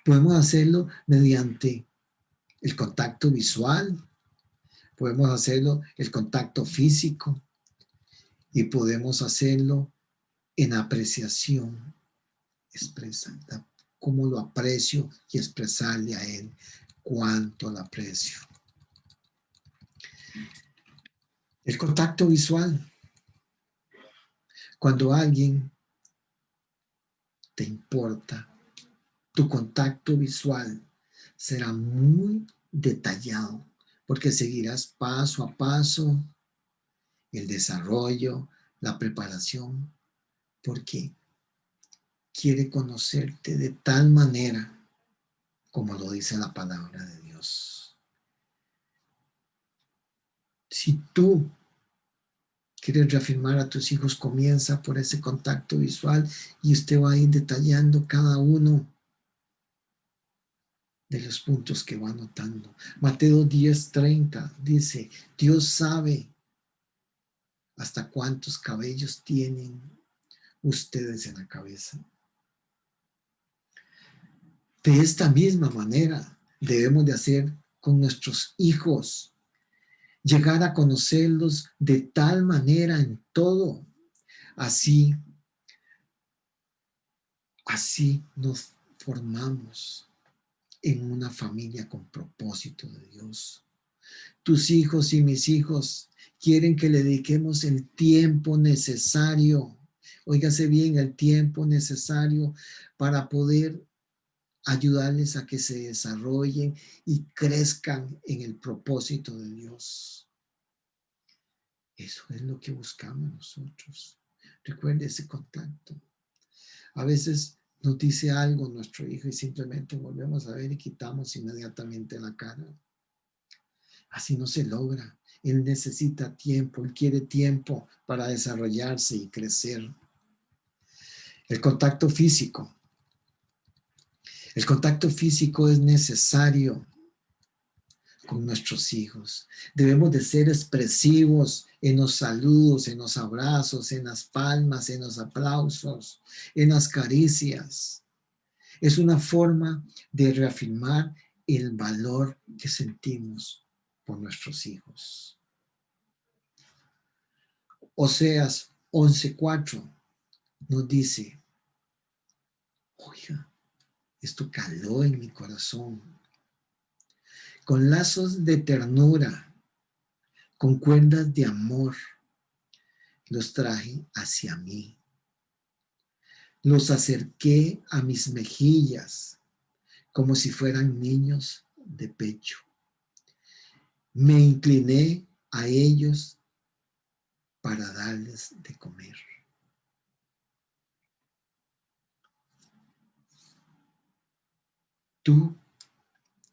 Podemos hacerlo mediante el contacto visual, podemos hacerlo el contacto físico y podemos hacerlo en apreciación expresa, cómo lo aprecio y expresarle a él cuánto lo aprecio. El contacto visual. Cuando alguien te importa, tu contacto visual será muy detallado porque seguirás paso a paso el desarrollo, la preparación, porque quiere conocerte de tal manera como lo dice la palabra de Dios. Si tú quieres reafirmar a tus hijos, comienza por ese contacto visual y usted va a ir detallando cada uno de los puntos que va anotando. Mateo 10:30 dice, Dios sabe hasta cuántos cabellos tienen ustedes en la cabeza. De esta misma manera debemos de hacer con nuestros hijos, llegar a conocerlos de tal manera en todo. Así nos formamos en una familia con propósito de Dios. Tus hijos y mis hijos quieren que le dediquemos el tiempo necesario. Óigase bien, el tiempo necesario para poder ayudarles a que se desarrollen y crezcan en el propósito de Dios. Eso es lo que buscamos nosotros. Recuerde ese contacto. A veces nos dice algo nuestro hijo y simplemente volvemos a ver y quitamos inmediatamente la cara. Así no se logra. Él necesita tiempo, él quiere tiempo para desarrollarse y crecer. El contacto físico. El contacto físico es necesario con nuestros hijos. Debemos de ser expresivos en los saludos, en los abrazos, en las palmas, en los aplausos, en las caricias. Es una forma de reafirmar el valor que sentimos por nuestros hijos. Oseas 11:4 nos dice, oiga, esto caló en mi corazón. Con lazos de ternura, con cuerdas de amor, los traje hacia mí. Los acerqué a mis mejillas como si fueran niños de pecho. Me incliné a ellos para darles de comer. Tú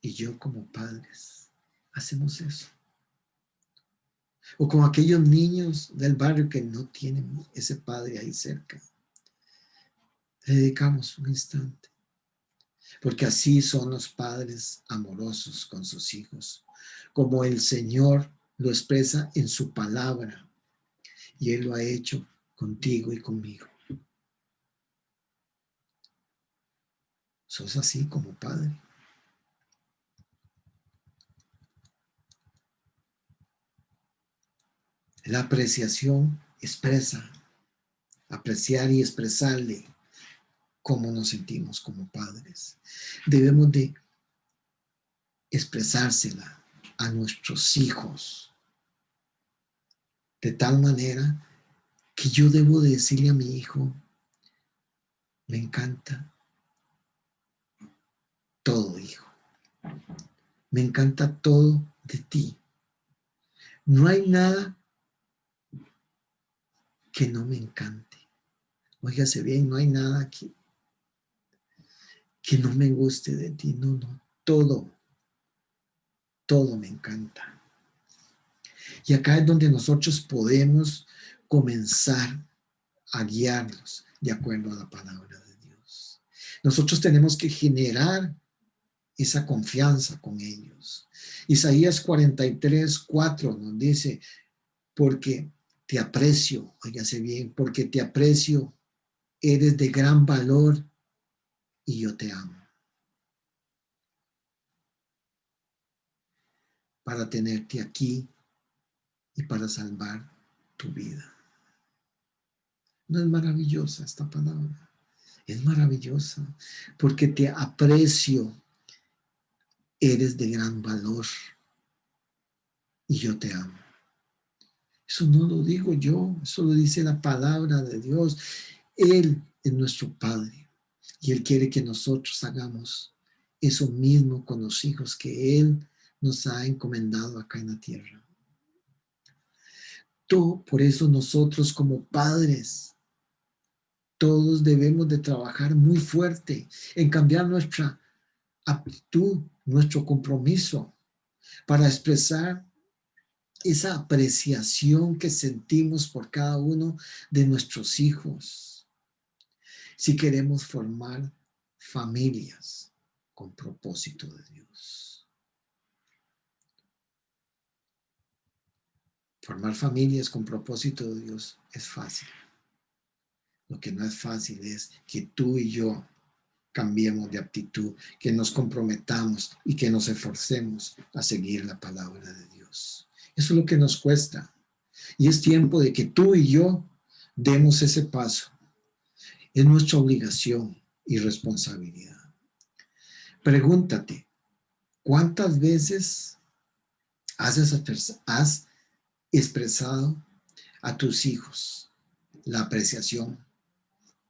y yo como padres hacemos eso. O como aquellos niños del barrio que no tienen ese padre ahí cerca. Le dedicamos un instante. Porque así son los padres amorosos con sus hijos. Como el Señor lo expresa en su palabra. Y Él lo ha hecho contigo y conmigo. Sos así como padre. La apreciación expresa, apreciar y expresarle cómo nos sentimos como padres. Debemos de expresársela a nuestros hijos de tal manera que yo debo de decirle a mi hijo, me encanta todo, hijo. Me encanta todo de ti. No hay nada que no me encante. Óigase bien, no hay nada que no me guste de ti. No, no, todo me encanta. Y acá es donde nosotros podemos comenzar a guiarlos de acuerdo a la palabra de Dios. Nosotros tenemos que generar esa confianza con ellos. Isaías 43:4 nos dice, porque te aprecio, óigase bien, porque te aprecio, eres de gran valor y yo te amo. Para tenerte aquí y para salvar tu vida. ¿No es maravillosa esta palabra? Es maravillosa, porque te aprecio, eres de gran valor y yo te amo. Eso no lo digo yo, eso lo dice la palabra de Dios. Él es nuestro Padre y Él quiere que nosotros hagamos eso mismo con los hijos que Él nos ha encomendado acá en la tierra. Por eso nosotros como padres, todos debemos de trabajar muy fuerte en cambiar nuestra aptitud, nuestro compromiso para expresar esa apreciación que sentimos por cada uno de nuestros hijos. Si queremos formar familias con propósito de Dios. Formar familias con propósito de Dios es fácil. Lo que no es fácil es que tú y yo cambiemos de actitud, que nos comprometamos y que nos esforcemos a seguir la palabra de Dios. Eso es lo que nos cuesta. Y es tiempo de que tú y yo demos ese paso. Es nuestra obligación y responsabilidad. Pregúntate, ¿cuántas veces has expresado a tus hijos la apreciación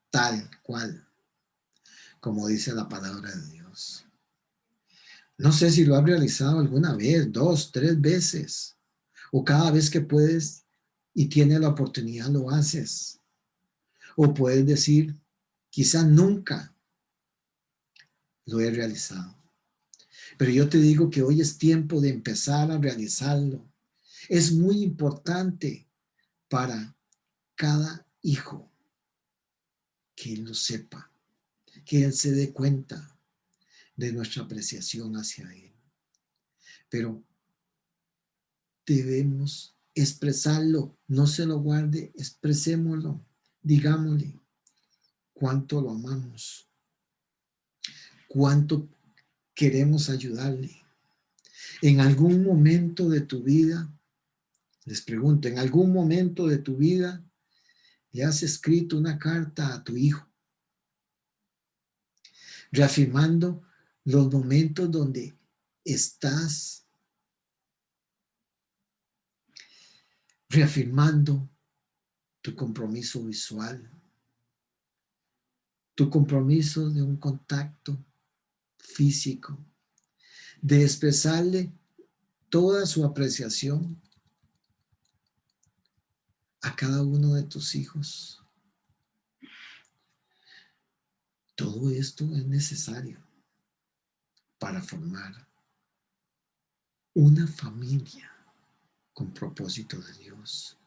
tal cual, como dice la palabra de Dios? No sé si lo has realizado alguna vez, 2, 3 veces, o cada vez que puedes y tienes la oportunidad lo haces. O puedes decir, quizá nunca lo he realizado. Pero yo te digo que hoy es tiempo de empezar a realizarlo. Es muy importante para cada hijo que él lo sepa, que él se dé cuenta de nuestra apreciación hacia él. Pero debemos expresarlo, no se lo guarde, expresémoslo, digámosle cuánto lo amamos, cuánto queremos ayudarle. En algún momento de tu vida, les pregunto, ¿en algún momento de tu vida le has escrito una carta a tu hijo, reafirmando los momentos donde estás, reafirmando tu compromiso visual, tu compromiso de un contacto físico, de expresarle toda su apreciación a cada uno de tus hijos? Todo esto es necesario para formar una familia con propósito de Dios.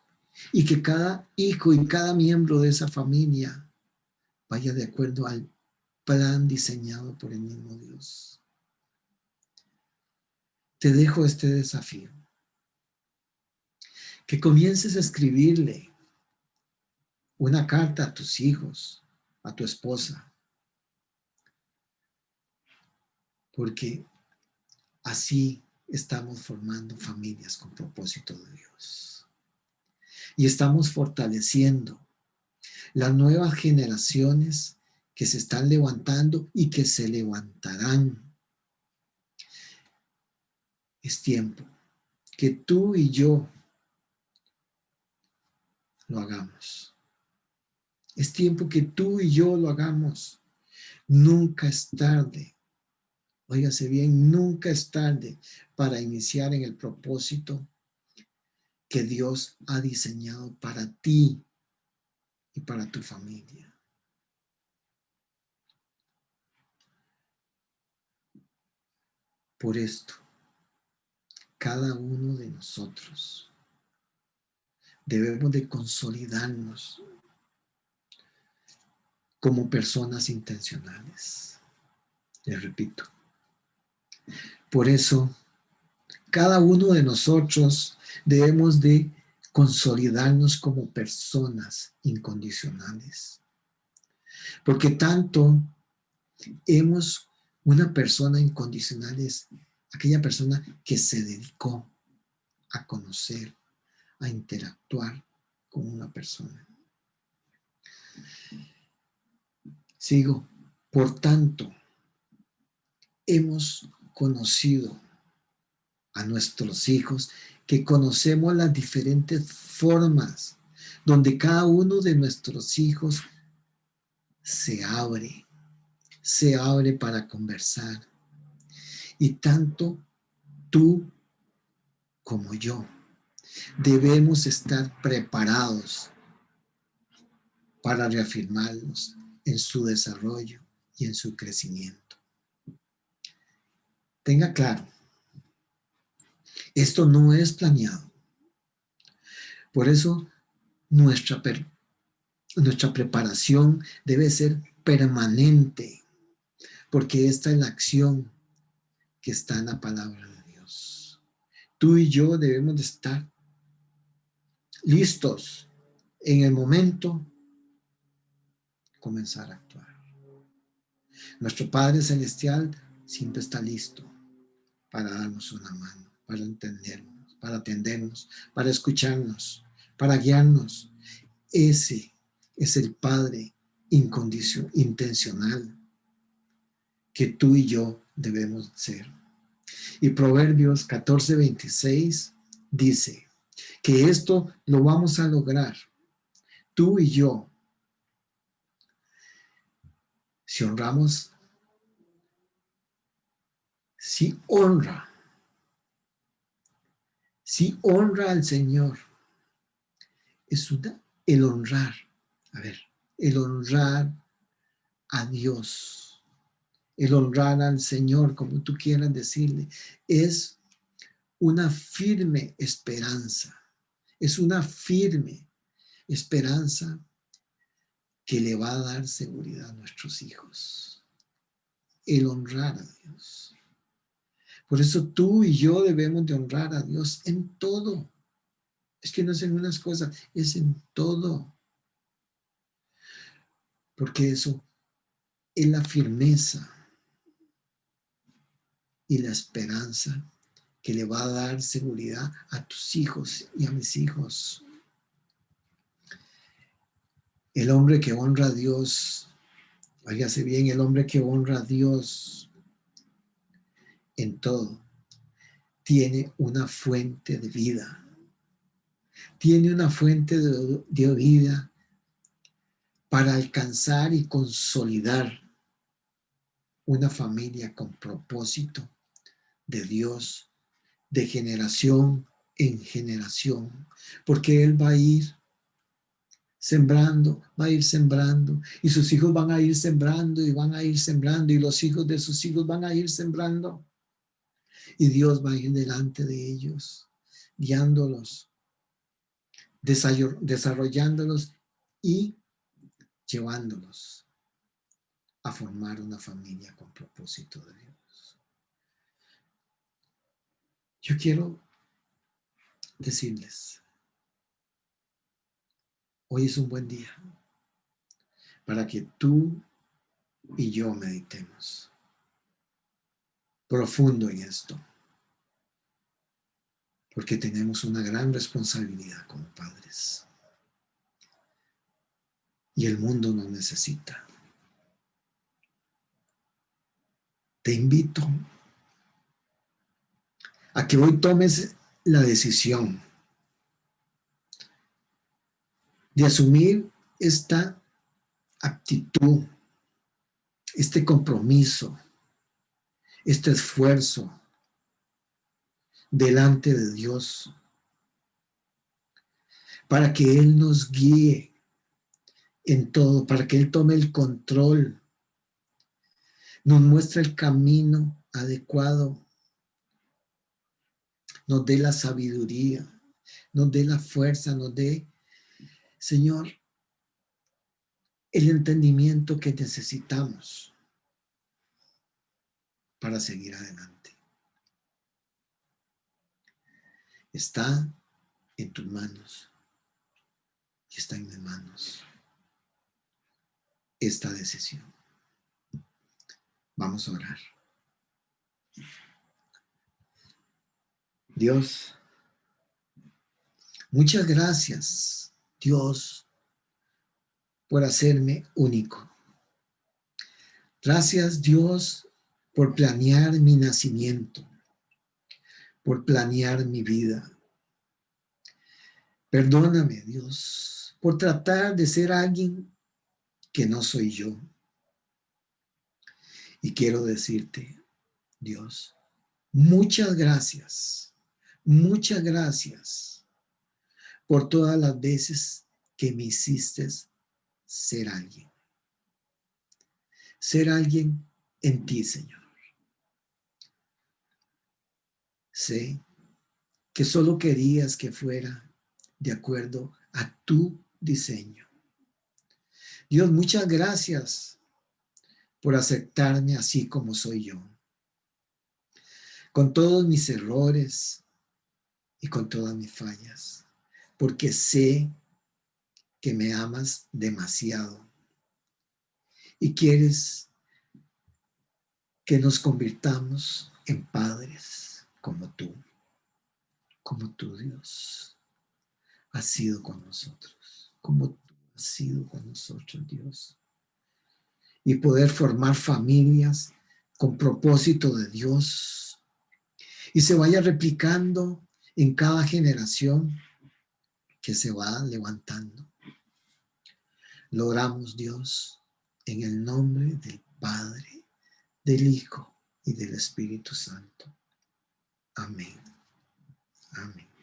Y que cada hijo y cada miembro de esa familia vaya de acuerdo al plan diseñado por el mismo Dios. Te dejo este desafío. Que comiences a escribirle una carta a tus hijos, a tu esposa, porque así estamos formando familias con propósito de Dios. Y estamos fortaleciendo las nuevas generaciones que se están levantando y que se levantarán Es tiempo que tú y yo lo hagamos. Es tiempo que tú y yo lo hagamos. Nunca es tarde. Óigase bien, nunca es tarde para iniciar en el propósito que Dios ha diseñado para ti y para tu familia. Por esto, cada uno de nosotros debemos de consolidarnos como personas intencionales. Les repito. Por eso, cada uno de nosotros debemos de consolidarnos como personas incondicionales. Porque tanto una persona incondicional es aquella persona que se dedicó a conocer, a interactuar con una persona. Sigo. Por tanto, hemos conocido a nuestros hijos, que conocemos las diferentes formas donde cada uno de nuestros hijos se abre para conversar. Y tanto tú como yo debemos estar preparados para reafirmarlos en su desarrollo y en su crecimiento. Tenga claro, esto no es planeado. Por eso nuestra preparación debe ser permanente, porque esta es la acción que está en la palabra de Dios. Tú y yo debemos de estar listos en el momento de comenzar a actuar. Nuestro Padre Celestial siempre está listo para darnos una mano, para entendernos, para atendernos, para escucharnos, para guiarnos. Ese es el Padre intencional que tú y yo debemos ser. Y Proverbios 14:26 dice que esto lo vamos a lograr tú y yo si honramos, si honra al Señor. Es el honrar, el honrar a Dios, el honrar al Señor, como tú quieras decirle, es una firme esperanza, es una firme esperanza que le va a dar seguridad a nuestros hijos, el honrar a Dios. Por eso tú y yo debemos de honrar a Dios en todo. Es que no es en unas cosas, es en todo. Porque eso es la firmeza y la esperanza que le va a dar seguridad a tus hijos y a mis hijos. El hombre que honra a Dios, váyase bien, el hombre que honra a Dios en todo, tiene una fuente de vida. Tiene una fuente de vida para alcanzar y consolidar una familia con propósito de Dios, de generación en generación, porque Él va a ir sembrando, y sus hijos van a ir sembrando y van a ir sembrando, y los hijos de sus hijos van a ir sembrando, y Dios va a ir delante de ellos, guiándolos, desarrollándolos y llevándolos a formar una familia con propósito de Dios. Yo quiero decirles, hoy es un buen día para que tú y yo meditemos profundo en esto, porque tenemos una gran responsabilidad como padres y el mundo nos necesita. Te invito a que hoy tomes la decisión de asumir esta actitud, este compromiso, este esfuerzo delante de Dios, para que Él nos guíe en todo, para que Él tome el control, nos muestre el camino adecuado, nos dé la sabiduría, nos dé la fuerza, nos dé, Señor, el entendimiento que necesitamos para seguir adelante. Está en tus manos y está en mis manos esta decisión. Vamos a orar. Dios, muchas gracias, Dios, por hacerme único. Gracias, Dios, por planear mi nacimiento, por planear mi vida. Perdóname, Dios, por tratar de ser alguien que no soy yo. Y quiero decirte, Dios, muchas gracias por todas las veces que me hiciste ser alguien en ti, Señor. Sé que solo querías que fuera de acuerdo a tu diseño. Dios, muchas gracias por aceptarme así como soy yo, con todos mis errores y con todas mis fallas, porque sé que me amas demasiado y quieres que nos convirtamos en padres como tú, Dios, has sido con nosotros, como tú has sido con nosotros, Dios. Y poder formar familias con propósito de Dios y se vaya replicando en cada generación que se va levantando. Lo oramos, Dios, en el nombre del Padre, del Hijo y del Espíritu Santo. Amén. Amén.